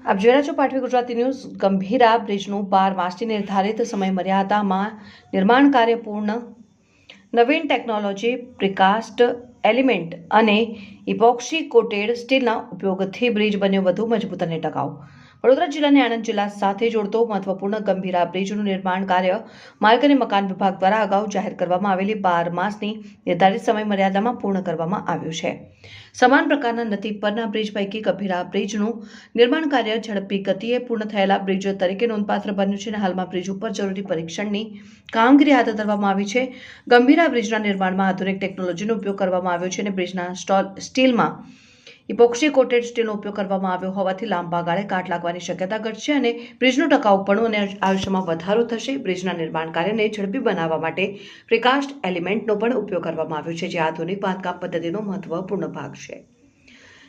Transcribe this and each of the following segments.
આપ જોઈ રહ્યા છો પાટવી ગુજરાતી ન્યૂઝ। ગંભીરા બ્રિજનું 12 માસની નિર્ધારિત સમય મર્યાદામાં નિર્માણ કાર્ય પૂર્ણ। નવીન ટેકનોલોજી, પ્રીકાસ્ટ એલિમેન્ટ અને ઇપોક્સી કોટેડ સ્ટીલના ઉપયોગથી બ્રિજ બન્યો વધુ મજબૂત અને ટકાઉ। વડોદરા જિલ્લાને આણંદ જિલ્લા સાથે જોડતો મહત્વપૂર્ણ ગંભીરા બ્રિજનું નિર્માણ કાર્ય માર્ગ અને મકાન વિભાગ દ્વારા અગાઉ જાહેર કરવામાં આવેલી 12 માસની નિર્ધારિત સમય મર્યાદામાં પૂર્ણ કરવામાં આવ્યું છે। સમાન પ્રકારના નદી પરના બ્રિજ પૈકી ગંભીરા બ્રિજનું નિર્માણ કાર્ય ઝડપી ગતિએ પૂર્ણ થયેલા બ્રિજ તરીકે નોંધપાત્ર બન્યું છે અને હાલમાં બ્રિજ ઉપર જરૂરી પરીક્ષણની કામગીરી હાથ ધરવામાં આવી છે। ગંભીરા બ્રિજના નિર્માણમાં આધુનિક ટેકનોલોજીનો ઉપયોગ કરવામાં આવ્યો છે અને બ્રિજના સ્ટીલમાં ઇપોક્સી કોટેડ સ્ટીલનો ઉપયોગ કરવામાં આવ્યો હોવાથી લાંબા ગાળે કાટ લાગવાની શક્યતા ઘટશે અને બ્રિજનું ટકાઉપણું અને આયુષ્યમાં વધારો થશે। બ્રિજના નિર્માણ કાર્યને ઝડપી બનાવવા માટે પ્રીકાસ્ટ એલિમેન્ટનો પણ ઉપયોગ કરવામાં આવ્યો છે, જે આધુનિક બાંધકામ પદ્ધતિનો મહત્વપૂર્ણ ભાગ છે।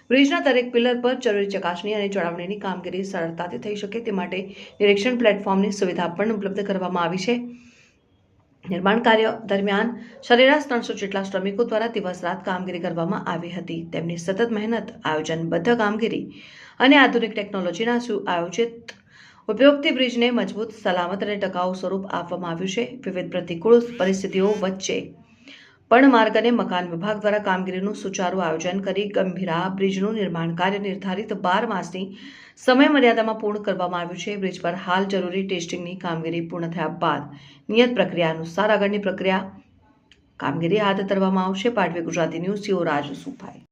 બ્રિજના દરેક પિલર પર જરૂરી ચકાસણી અને જાળવણીની કામગીરી સરળતાથી થઈ શકે તે માટે નિરીક્ષણ પ્લેટફોર્મની સુવિધા પણ ઉપલબ્ધ કરવામાં આવી છે। નિર્માણ કાર્ય દરમિયાન સરેરાશ 300 જેટલા શ્રમિકો દ્વારા દિવસ રાત કામગીરી કરવામાં આવી હતી। તેમની સતત મહેનત, આયોજનબદ્ધ કામગીરી અને આધુનિક ટેકનોલોજીના સુઆયોજિત ઉપયોગથી બ્રિજને મજબૂત, સલામત અને ટકાઉ સ્વરૂપ આપવામાં આવ્યું છે। વિવિધ પ્રતિકૂળ પરિસ્થિતિઓ વચ્ચે પણ માર્ગ અને મકાન વિભાગ દ્વારા કામગીરીનું સુચારુ આયોજન કરી ગંભીરા બ્રિજનું નિર્માણ કાર્ય નિર્ધારિત 12 માસની સમય મર્યાદામાં પૂર્ણ કરવામાં આવ્યું છે। બ્રિજ પર હાલ જરૂરી ટેસ્ટિંગની કામગીરી પૂર્ણ થયા બાદ નિયત પ્રક્રિયા અનુસાર આગળની કામગીરી હાથ ધરવામાં આવશે। પાટવી ગુજરાતી ન્યૂઝ, રાજુ સુભાઈ।